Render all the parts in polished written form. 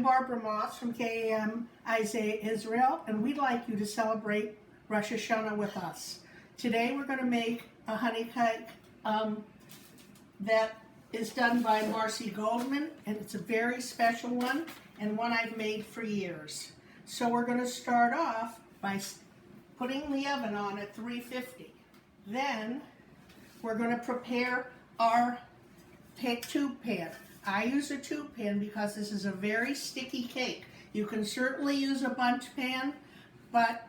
Barbara Moss from KAM Isaiah Israel, and we'd like you to celebrate Rosh haShanah with us. Today we're going to make a honey cake that is done by Marcy Goldman, and it's a very special one and one I've made for years. So we're going to start off by putting the oven on at 350. Then we're going to prepare our tube pan. I use a tube pan because this is a very sticky cake. You can certainly use a bundt pan, but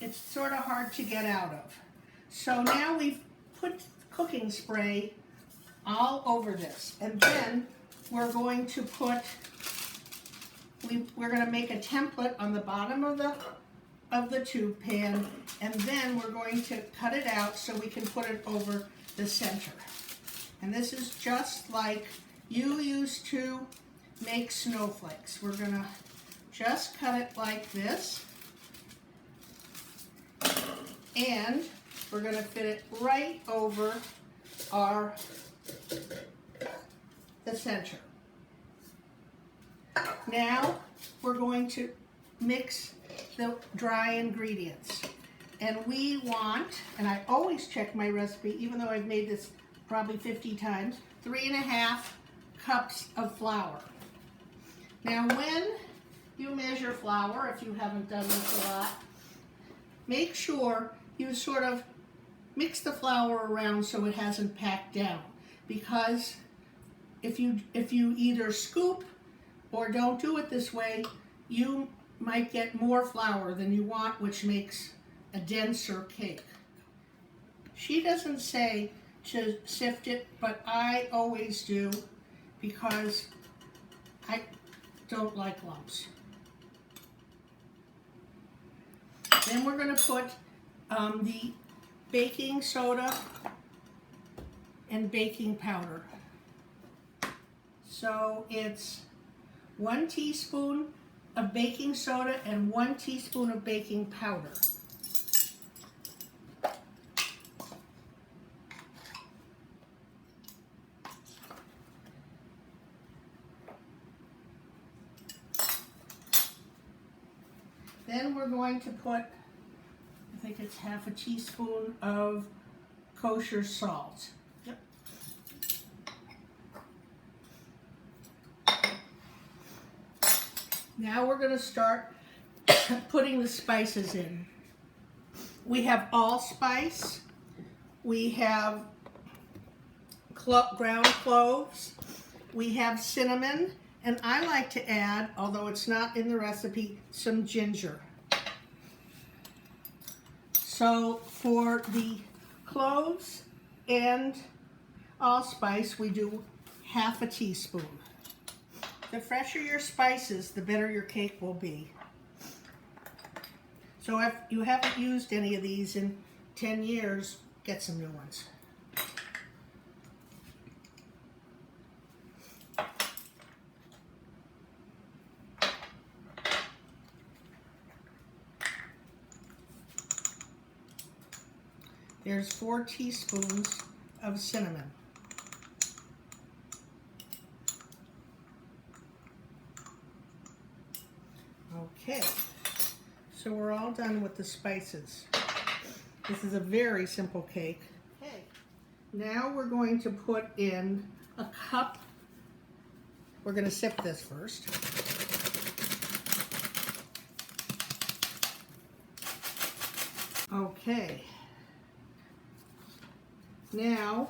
it's sort of hard to get out of. So now we've put cooking spray all over this, and then we're going to put, we're going to make a template on the bottom of the tube pan, and then we're going to cut it out so we can put it over the center. And this is just like you used to make snowflakes. We're going to just cut it like this, and we're going to fit it right over the center. Now we're going to mix the dry ingredients. And we want, and I always check my recipe, even though I've made this probably 50 times, 3.5 cups of flour. Now when you measure flour, if you haven't done this a lot, make sure you sort of mix the flour around so it hasn't packed down, because if you either scoop or don't do it this way, you might get more flour than you want, which makes a denser cake. She doesn't say to sift it, but I always do because I don't like lumps. Then we're going to put the baking soda and baking powder. So it's 1 teaspoon of baking soda and 1 teaspoon of baking powder. Then we're going to put, I think it's half a teaspoon of kosher salt. Yep. Now we're going to start putting the spices in. We have allspice, we have ground cloves, we have cinnamon, and I like to add, although it's not in the recipe, some ginger. So for the cloves and allspice, we do half a teaspoon. The fresher your spices, the better your cake will be. So if you haven't used any of these in 10 years, get some new ones. There's 4 teaspoons of cinnamon. Okay, so we're all done with the spices. This is a very simple cake. Okay, now we're going to put in a cup. We're going to sip this first. Okay. Now,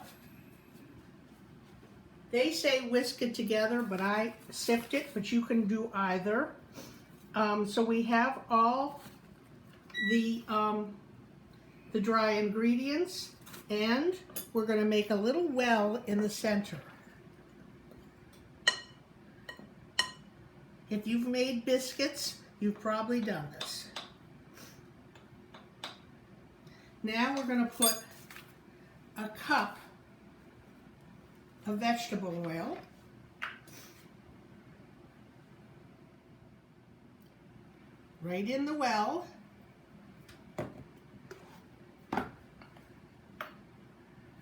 they say whisk it together, but I sift it, but you can do either. So we have all the dry ingredients, and we're going to make a little well in the center. If you've made biscuits, you've probably done this. Now we're going to put a cup of vegetable oil, right in the well,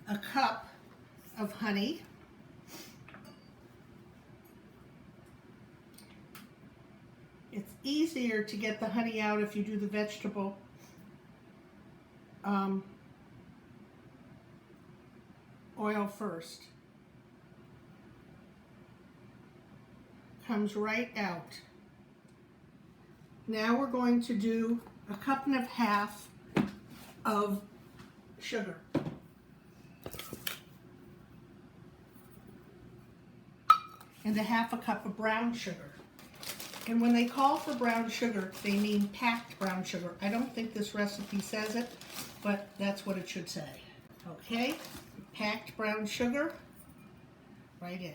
a cup of honey, easier to get the honey out if you do the vegetable oil first. Comes right out. Now we're going to do a cup and a half of sugar. And a half a cup of brown sugar. And when they call for brown sugar, they mean packed brown sugar. I don't think this recipe says it, but that's what it should say. Okay, packed brown sugar, right in.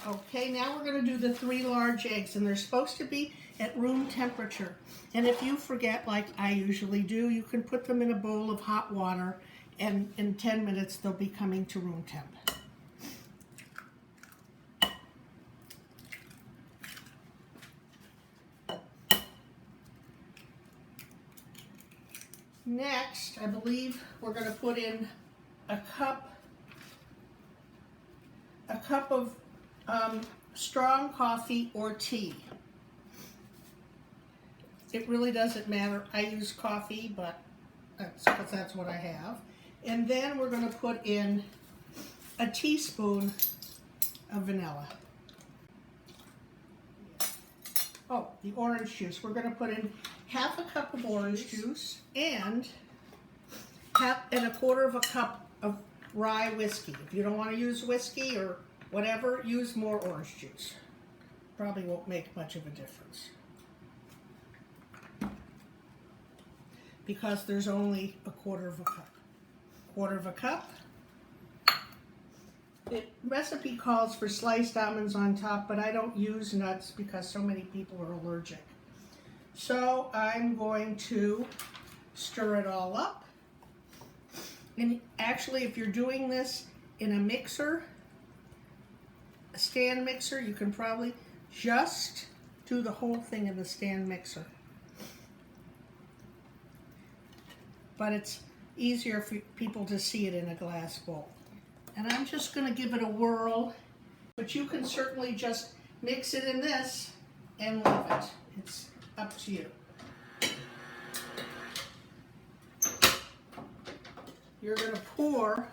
Okay, now we're going to do the 3 large eggs, and they're supposed to be at room temperature. And if you forget, like I usually do, you can put them in a bowl of hot water, and in 10 minutes they'll be coming to room temp. Next, I believe we're going to put in a cup of strong coffee or tea. It really doesn't matter. I use coffee, but that's what I have. And then we're going to put in a teaspoon of vanilla. Oh, the orange juice. We're going to put in half a cup of orange juice and a quarter of a cup of rye whiskey. If you don't want to use whiskey or whatever, use more orange juice. Probably won't make much of a difference, because there's only a quarter of a cup. Quarter of a cup. The recipe calls for sliced almonds on top, but I don't use nuts because so many people are allergic. So I'm going to stir it all up. And actually, if you're doing this in a mixer, a stand mixer, you can probably just do the whole thing in the stand mixer. But it's easier for people to see it in a glass bowl. And I'm just going to give it a whirl, but you can certainly just mix it in this and leave it. It's up to you. You're going to pour,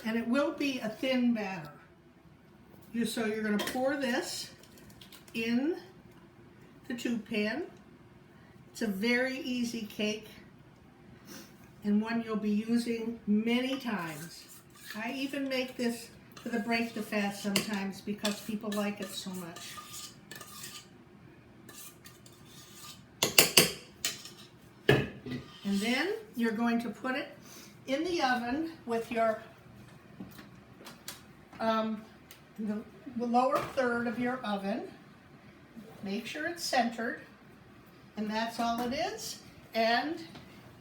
and it will be a thin batter. So you're going to pour this in the tube pan. It's a very easy cake, and one you'll be using many times. I even make this for the break the fast sometimes because people like it so much. And then you're going to put it in the oven with your the lower third of your oven. Make sure it's centered, and that's all it is. And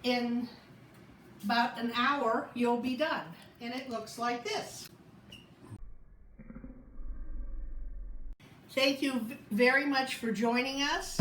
in about an hour, you'll be done. And it looks like this. Thank you very much for joining us.